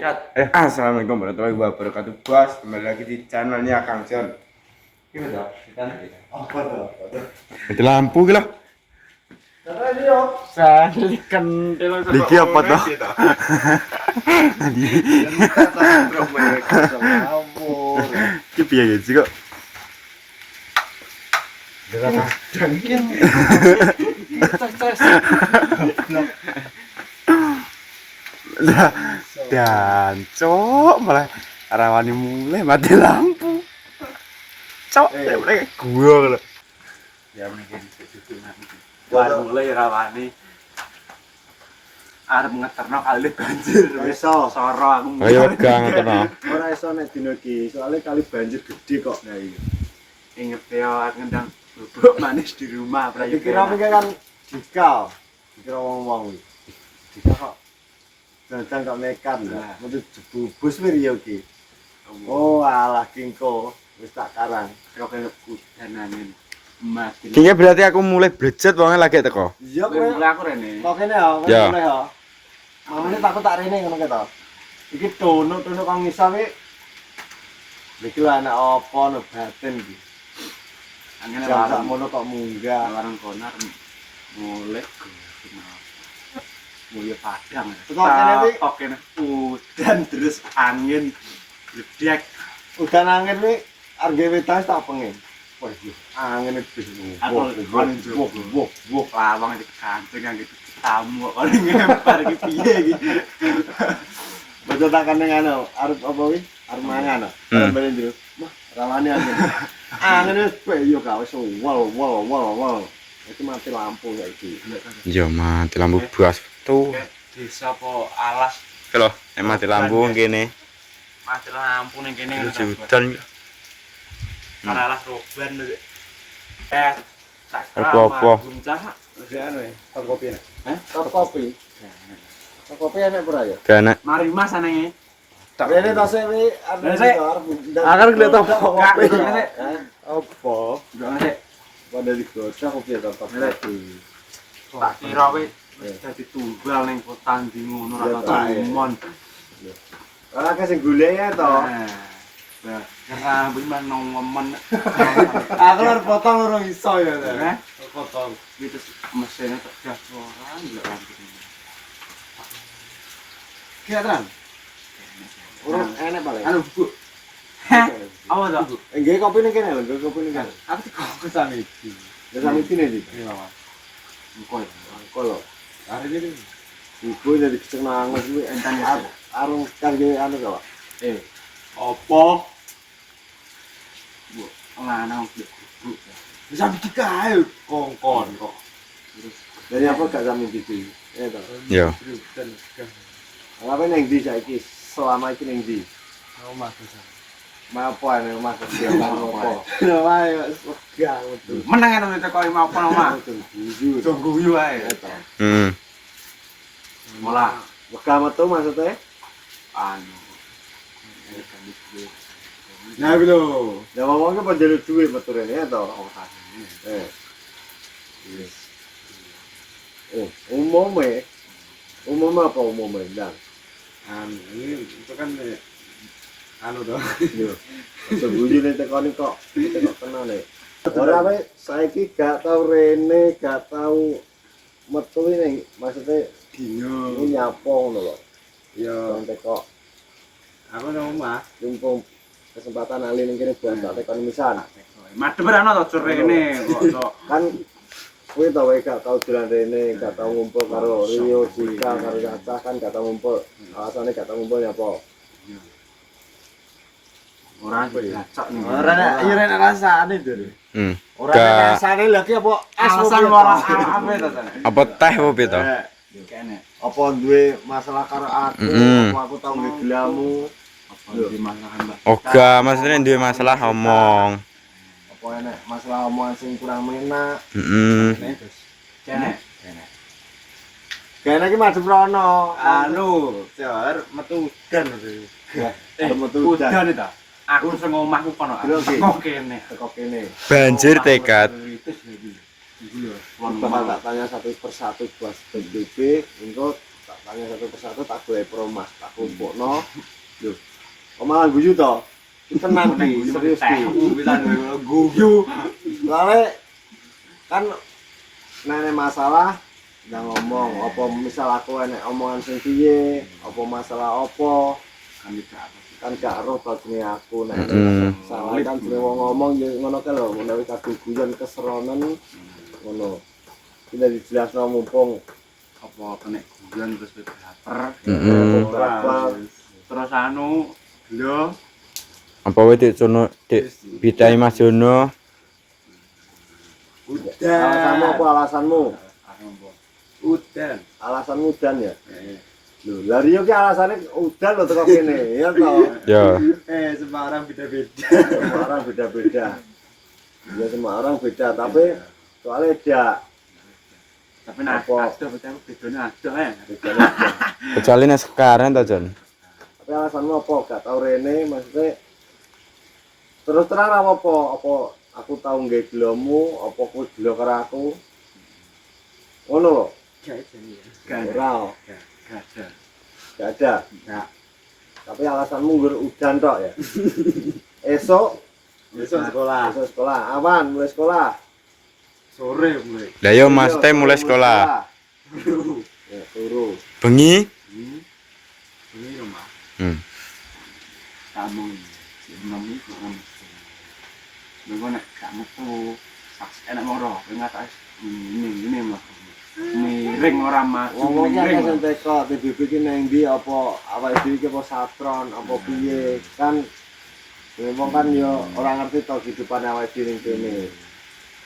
Assalamualaikum warahmatullahi wabarakatuh, bos. Kembali lagi di channelnya Kang John. Gimana? Apa tuh? Mati lampu gila. Tadi yo. Kentil. Iki apa tuh? Iki piye ya sih kok? Jangkin. Dan cok malah rawani mulai mati lampu. Cok, mulai gua lho. Ya mungkin segitu nanti. Wah, mulai rawani. Arep ngeterno kali banjir. Iso. Soro aku. Ayo gang tenan. Ora iso nek dino iki, soalnya kali banjir gede kok. Nah iya. Inget yo ngendang bubuk manis di rumah. Dikira kan dikal. Dikira wong-wong iki. Dikira kok jangan kok nekat lah. Metu jebubus wir yo iki. Oh, alah kingko. Wis tak karang. Kok kaya udan angin. Mati. Kayaknya berarti aku mulai blejet wonge lagi teko. Iya Mulai kowe. aku rene. Kok kene ya, Ya. mulai ya. Mamane takut tak rene ngono keto. Iki tunuk-tunuk kang ngisor iki. Iki lho anak apa no batin iki. Angin Jam sak larang. mono kok munggah. Larang konar mulai mulai padang. Teko kene iki. Kok kene udan terus angin gledek. Udan angin iki arep wetas tak pengen. Wah, iya, angin itu. Aku kon wah lawang di kancing yang gitu tamu kok ngempar iki piye iki. Betul tak kan ngono, arep apa kuwi? Arep mangan. Arep balen yo. Mah, rawani angin. Angin wis yo gak wis wol. Itu mati lampu saiki. Yo mati lampu bas tuh. Desa apa alas Lho, mati lampu kene. mati lampu ning kene Hujan. karena alas roban lho. Tak Apa-apa. Guncah. Wis anu ya, top kopi. Top kopi. Top kopi enak ora ya? Dana. Mari Mas anenge. Rene to sik wi Sik. Akan kelihatan Gak, kopi. sik. Apa? Ndok sik. Pada digocok kopi top kopi. Tak kira wis dadi tunggal ning kota ndi ngono Iya, ra tak, ya. tumon. Ora kasih gulai ya to. Nah, karena bagaimana nongmen. Aku harus potong orang iso ya. Eh? Potong. Itu mesinnya tegas orang enggak rampung. Kira terang. Urus enak paling. Anu, Bu. Hah? Apa tuh? Nggih kopi ning kene lho, nggih kopi ning kene. Aku kok kesane iki. Ya sami iki nih. Ini lawan. Engko. Kalau Hari ini ibu jadi kesenangan kuwi entan arung kangge anu kok. apa? Bu, lanang Bu. Bisa bikin kae kongkon kok. Terus Dari apa gak sami gitu. Ya to. Yo. Ngapain ning ndi saiki? Selama iki ning ndi? Omah bisa. Apa nek omah kerja apa? Nah, ayo segang betul. Menang anu teko mau apa omah. Jujur. Tunggu yo ae. Hmm. Mola Wegah metu maksudnya? anu. Nah, lho. Ya wong ki penjelu duwe meturene ya to. Eh. Yes. Umumnya apa umumnya? Ndang. Ini itu kan anu dong. Yo. Sebuju nek tekoni kok kena nek. Ora wae saiki gak tau rene, gak tau metu ning maksudnya Dino. ini nyapo ngono lho. Ya, Wong teko aku nang omah. mumpung kesempatan ali ning kene buat tak tekoni misan. Madhep ora ono to rene kok to. Kan kowe tau wae gak tau dolan rene, gak tau ngumpul karo Rio, Jika, karo Caca kan gak tau ngumpul. Alasane gak tau ngumpul nyapa? Ora dicacak nih. iya rene rasane to. Hmm. Ora nek rasane lha ki apa Alasan ora apa to sana. Apa teh apa piye to? Kene Apa duwe masalah karo aku, Mm-mm. apa aku tau ngegelamu, apa di masalah Mbak. Oga, maksudnya duwe masalah ngomong. apa enek masalah omongan sing kurang menak. Heeh. Kene. Kene iki madhep rono. Anu, jar metu udan lho. metu Udan ta. Aku sing omahku kono. Kok kene. teko kene. Banjir tekad. Iku lho. Bakal tak tanya satu persatu buat PBB, engko tak tanya satu persatu tak boleh promas, tak kumpulno. Lho, kok malah guyu to? Tenan ki, serius ki. Bilang guyu. Soalnya kan nek masalah nang ngomong apa misal aku enek omongan sing piye, apa masalah apa Kan tidak apa. kan gak ero bagene aku nek salah Mm. kan jenenge wong ngomong ya ngono kae lho menawi kadung guyon keseronen ngono. Tidak dijelasno mumpung Apa kena guyon terus baper. Bapak Terus anu lho Apa wae dik sono dik bidai Mas Jono. alasanmu apa alasanmu? Udan. Alasanmu udan ya? Lho, lah Rio ki alasane udan lho teko kene, ya toh. Ya. Semua orang beda-beda. Semua orang beda-beda. Ya semua orang beda, tapi soalnya ada Tapi nak Apa? ada betul bedanya ada ya. bedanya. Kecuali nek sekarang to, Jon. Tapi alasanmu apa? Gak tau rene maksudnya terus terang apa? Apa aku tau nggih gelomu, apa kowe gelo karo aku? Ngono lho. Gak ada. Ora, Gak ada. gak ada. Gak. Tapi alasanmu nggur udan tok ya. Esok Besok sekolah. esok sekolah. Awan mulai sekolah. Sore mulai. Lah yo Mas teh mulai sekolah. Ya, turu. Bengi. Ini rumah. Kamu si enam itu kan. Lalu nak kamu tuh saksi enak moro. Enggak tahu ini mah. Miring orang mah. Ngomong kan sing teko TBB ki nang ndi apa awake dhewe ki apa satron apa piye kan memang kan yo ora ngerti to kehidupan awake dhewe ning kene.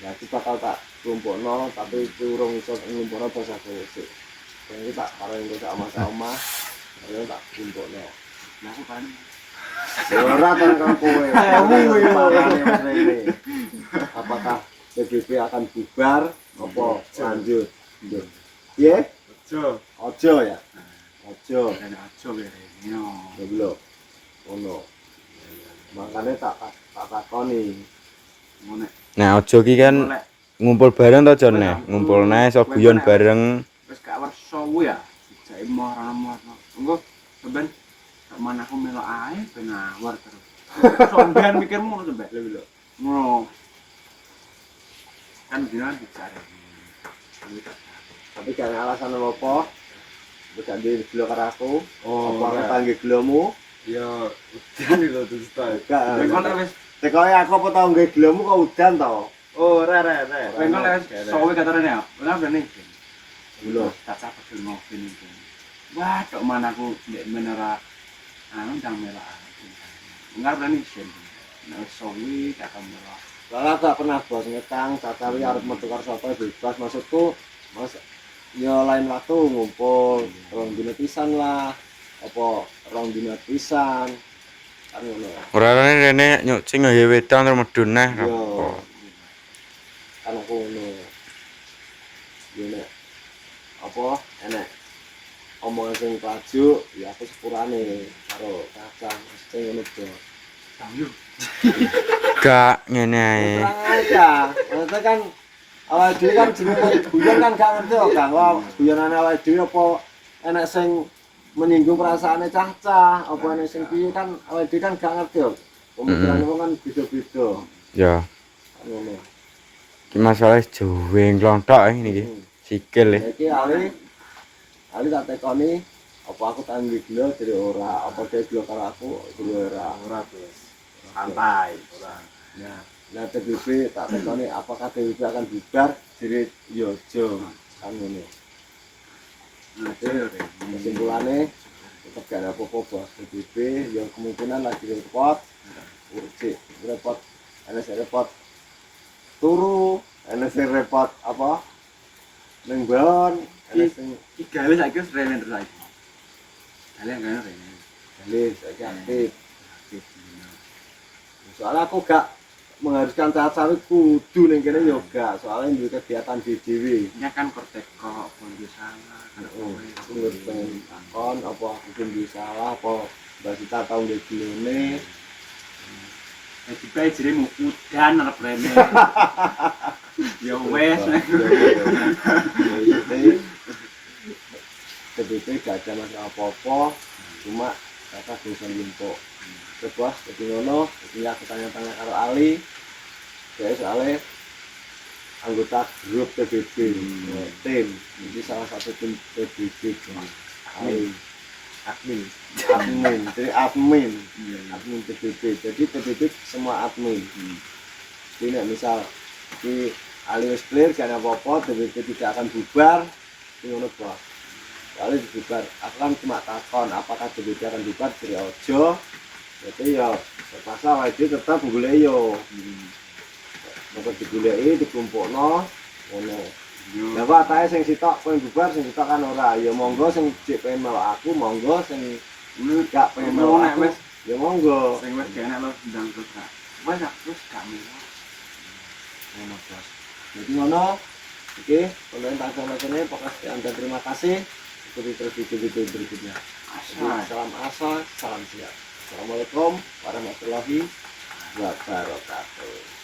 Ya kita bakal tak kumpulno tapi urung iso ngumpulno basa sik. Jadi tak paring kok sama-sama. Ayo tak kumpulno. Nah aku kan. Ora kan kowe. Apakah TBB akan bubar apa lanjut? Piye? Ojo. Ojo ya. Ojo. Dan ojo berenya. Ya belum. Ono. Makanya tak takoni. Ngono. Nah, ojo ki kan ngumpul bareng to, Jon nek. Ngumpul nae iso guyon bareng. Wis gak werso kuwi ya. Dijake marah-marah. Engko ben mana aku melok ae ben awar terus. Sampeyan mikirmu ngono sampe. Lho lho. Ngono. Kan bilang dicari. Tapi jangan alasan apa. Bukan di gelo karo aku. Oh, Apa ora. aku tangge gelomu? Ya udan lho terus ta. Gak. Engko nek wis Tekoe aku apa tau nggih gelomu kok udan to? oh re. Engko nek wis sowe katarane ya. Ora berani. Lho. Tak capek dulu ngopi ini. Wah, tok mana aku ndek menera anu ndang merah. Enggak berani sih. Nek sowe tak merah. Lah gak pernah bos ngetang, cacawi arep metu karo sapa bebas maksudku. Mas yo lain waktu ngumpul rong dina pisan lah. Apa rong dina pisan. Kan ngono. Ora rene nyuk sing gawe wedan terus medun neh. Yo. Kan aku ngono. Yo nek apa enek omongan sing pajuk ya aku sepurane karo kacang sing ngono to. Tahu. Gak ngene ae. Terang aja. Maksudnya kan awake dhewe kan jenenge guyon kan gak ngerti kok Kang. Wah, guyonane awake dhewe apa enek sing menyinggung perasaane cah-cah, apa enek sing piye kan awake dhewe kan gak ngerti kok. Pemikiran wong kan beda-beda. Ya. Kan ngono. Ki masalah joweng klontok niki. Sikil e. Iki Ali tak tekoni apa aku tanggung gelo jadi ora, apa dia gelo karo aku jadi ora bos. Santai. Nah, nah TBB tak tekoni apakah TBB akan bubar jadi yojo kan ngono. Nah, Kesimpulannya tetap gak ada apa-apa bos TBB yang kemungkinan lagi repot urut repot NS repot turu NS repot apa neng balon NS sing Iki gawe saiki wis rene terus saiki. Kalian kan rene. galis saiki aktif soalnya aku gak mengharuskan cacawi kudu ning kene yoga soalnya duwe kegiatan dhewe Nya kan kortek kok pondok salah. Kan aku ngerti pengen takon apa mungkin bisa salah apa Mbak Sita tau ndek gilone Jadi bae jerimu udan arep rene. Ya wes. TBB gak ada masalah apa-apa, cuma kakak bisa limpuk. Bos, jadi ngono, jadi aku tanya-tanya karo Ali, dia soalnya anggota grup TBB, tim, jadi salah satu tim TBB, Ali, admin, jadi admin TBB, jadi TBB semua admin. Jadi misal di Ali wis clear, gak ada apa-apa, TBB tidak akan bubar, ngono bos. Soalnya dibubar, aku kan cuma takon apakah TBB akan bubar, jadi ojo. Jadi ya pasal itu tetap golek yo. Dapat digoleki dikumpulno ngono. Lah kok atae sing sitok pengen bubar sing sitok kan ora. Ya monggo sing cek pengen melok aku, monggo sing gak pengen melok aku. Ya monggo. Sing wis kene lo ndang terus gak. Wes terus gak melok. Ngono bos. Jadi ngono. Oke, konten tanggung-tanggungnya pokoknya terima kasih. Ikuti terus video-video berikutnya. Salam asa, salam siap. Assalamualaikum warahmatullahi wabarakatuh.